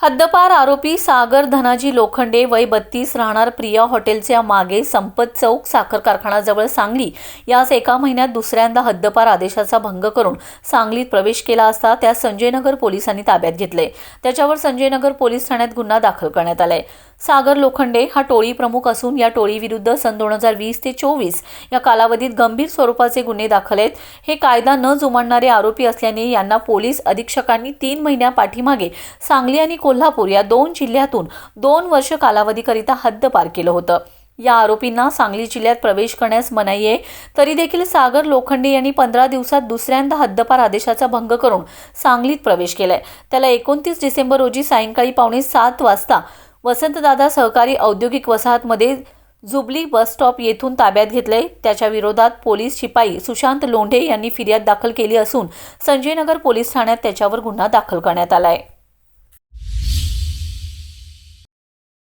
हद्दपार आरोपी सागर धनाजी लोखंडे वय 32 राहणार प्रिया हॉटेलच्या मागे संपत चौक साखर कारखानाजवळ सांगली यास एका महिन्यात दुसऱ्यांदा हद्दपार आदेशाचा भंग करून सांगलीत प्रवेश केला असता त्या संजयनगर पोलिसांनी ताब्यात घेतले। त्याच्यावर संजयनगर पोलीस ठाण्यात गुन्हा दाखल करण्यात आलाय। सागर लोखंडे हा टोळी प्रमुख असून या टोळीविरुद्ध सन 2020 ते 24 या कालावधीत गंभीर स्वरूपाचे गुन्हे दाखल आहेत। हे कायदा न जुमानणारे आरोपी असल्याने यांना पोलीस अधीक्षकांनी 3 महिन्या पाठीमागे सांगली आणि कोल्हापूर या 2 जिल्ह्यातून 2 वर्ष कालावधीकरिता हद्दपार केलं होतं। या आरोपींना सांगली जिल्ह्यात प्रवेश करण्यास मनाई आहे, तरी देखील सागर लोखंडे यांनी 15 दिवसात दुसऱ्यांदा हद्दपार आदेशाचा भंग करून सांगलीत प्रवेश केलाय। त्याला 29 डिसेंबर रोजी सायंकाळी 6:45 वाजता वसंतदादा सहकारी औद्योगिक वसाहतमध्ये जुबली बस स्टॉप येथून ताब्यात घेतले। त्याच्या विरोधात पोलीस शिपाई सुशांत लोंढे यांनी फिर्याद दाखल केली असून संजयनगर पोलीस ठाण्यात त्याच्यावर गुन्हा दाखल करण्यात आलाय।